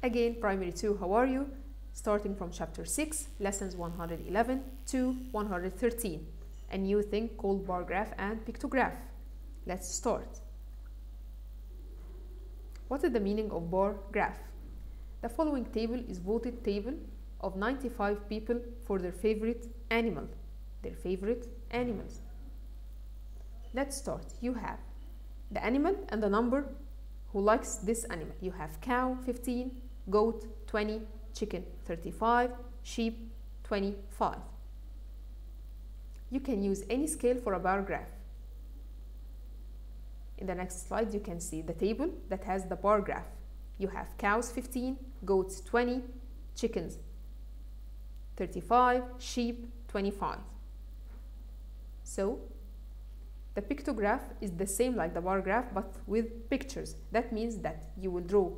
Again, Primary 2, how are you? Starting from Chapter 6, Lessons 111 to 113. A new thing called bar graph and pictograph. Let's start. What is the meaning of bar graph? The following table is voted table of 95 people for their favorite animal. Their favorite animals. Let's start. You have the animal and the number who likes this animal. You have cow 15, goat 20, chicken 35, sheep 25. You can use any scale for a bar graph. In the next slide you can see the table that has the bar graph. You have cows 15, goats 20, chickens 35, sheep 25. So the pictograph is the same like the bar graph but with pictures. That means that you will draw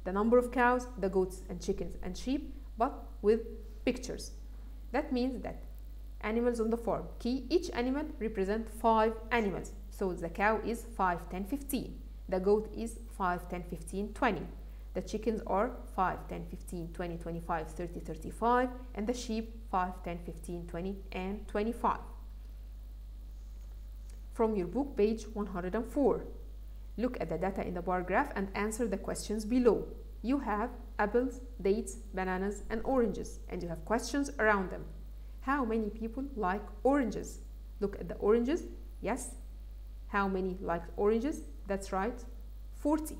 the number of cows, the goats and chickens and sheep, but with pictures. That means that animals on the farm. Each animal represents 5 animals. So the cow is 5, 10, 15. The goat is 5, 10, 15, 20. The chickens are 5, 10, 15, 20, 25, 30, 35. And the sheep 5, 10, 15, 20 and 25. From your book, page 104. Look at the data in the bar graph and answer the questions below. You have apples, dates, bananas, and oranges, and you have questions around them. How many people like oranges? Look at the oranges. Yes. How many like oranges? That's right, 40.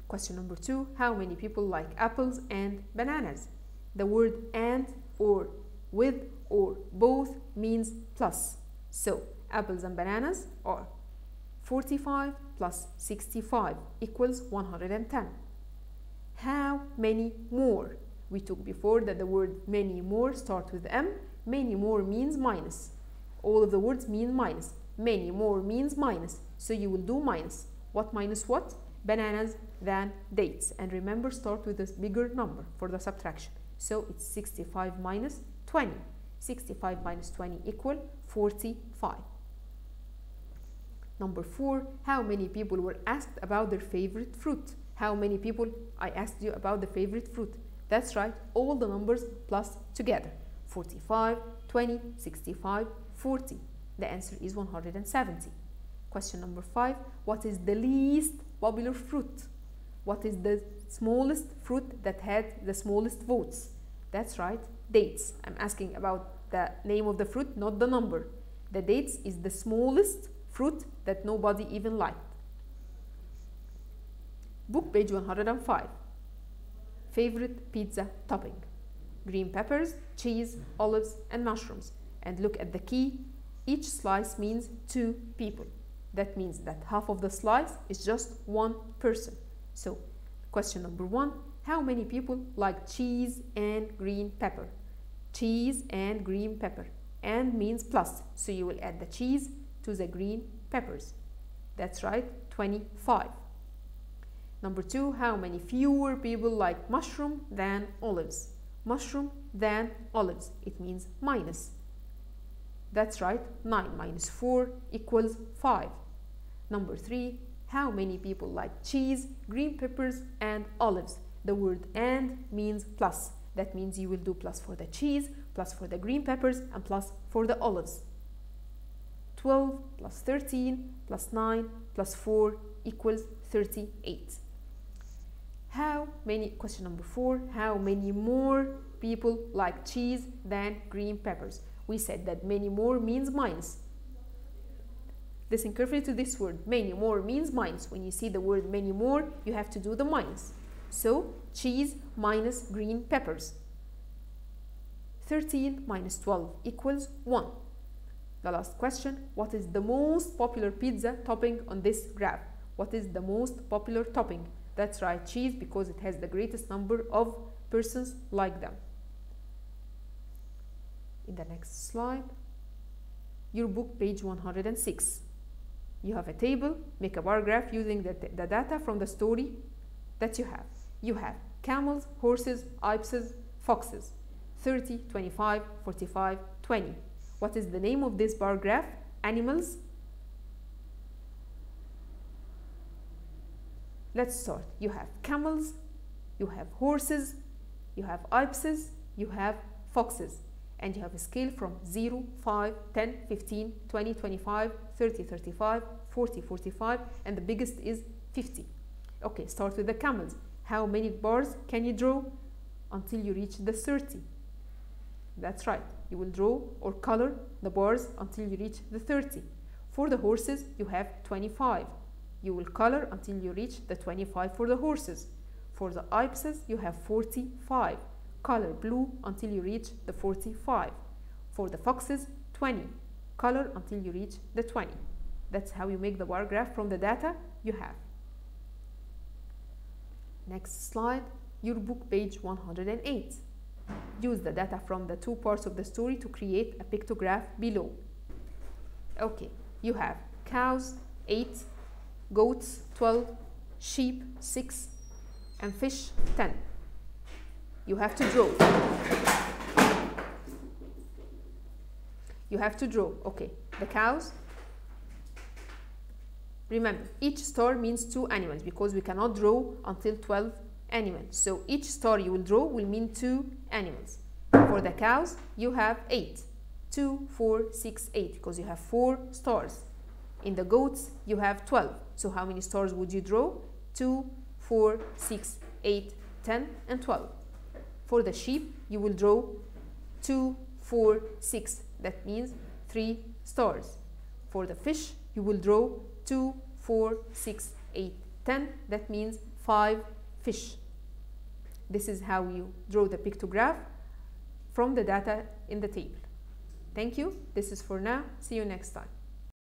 Question number 2. How many people like apples and bananas? The word and, or, with, or, both means plus. So, apples and bananas are 45 plus 65 equals 110. How many more? We took before that the word many more starts with M. Many more means minus. All of the words mean minus. Many more means minus. So you will do minus. What minus what? Bananas than dates. And remember, start with this bigger number for the subtraction. So it's 65 minus 20. 65 minus 20 equal 45. Number 4, how many people were asked about their favorite fruit? How many people I asked you about the favorite fruit? That's right, all the numbers plus together. 45, 20, 65, 40. The answer is 170. Question number 5, what is the least popular fruit? What is the smallest fruit that had the smallest votes? That's right, dates. I'm asking about the name of the fruit, not the number. The dates is the smallest fruit that nobody even liked. Book page 105. Favorite pizza topping. Green peppers, cheese, olives, and mushrooms. And look at the key. Each slice means 2 people. That means that half of the slice is just 1 person. So, question number 1. How many people like cheese and green pepper? Cheese and green pepper. And means plus. So you will add the cheese to the green peppers. That's right, 25. Number 2, how many fewer people like mushroom than olives? Mushroom than olives. It means minus. That's right, 9 minus 4 equals 5. Number 3, how many people like cheese, green peppers, and olives? The word and means plus. That means you will do plus for the cheese, plus for the green peppers, and plus for the olives. 12 plus 13 plus 9 plus 4 equals 38. Question number 4, how many more people like cheese than green peppers? We said that many more means minus. Listen carefully to this word. Many more means minus. When you see the word many more, you have to do the minus. So, cheese minus green peppers. 13 minus 12 equals 1. The last question, what is the most popular pizza topping on this graph? What is the most popular topping? That's right, cheese, because it has the greatest number of persons like them. In the next slide, your book, page 106. You have a table, make a bar graph using the data from the story that you have. You have camels, horses, ibis, foxes. 30, 25, 45, 20. What is the name of this bar graph? Animals. Let's start. You have camels, You have horses, you have ibises, you have foxes. And you have a scale from 0, 5, 10, 15, 20, 25, 30, 35, 40, 45, and the biggest is 50. Okay, start with the camels. How many bars can you draw until you reach the 30? That's right. You will draw or color the bars until you reach the 30. For the horses, you have 25. You will color until you reach the 25 for the horses. For the ibises, you have 45. Color blue until you reach the 45. For the foxes, 20. Color until you reach the 20. That's how you make the bar graph from the data you have. Next slide, your book page 108. Use the data from the two parts of the story to create a pictograph below. Okay, you have cows, 8, goats, 12, sheep, 6, and fish, 10. You have to draw. You have to draw, okay, the cows. Remember, each star means 2 animals because we cannot draw until 12 animals. So each star you will draw will mean 2 animals. For the cows, you have 8. 2, 4, 6, 8 because you have 4 stars. In the goats, you have 12. So how many stars would you draw? 2, 4, 6, 8, 10, and 12. For the sheep, you will draw 2, 4, 6. That means 3 stars. For the fish, you will draw 2, 4, 6, 8, 10. That means 5 fish. This is how you draw the pictograph from the data in the table. Thank you. This is for now. See you next time.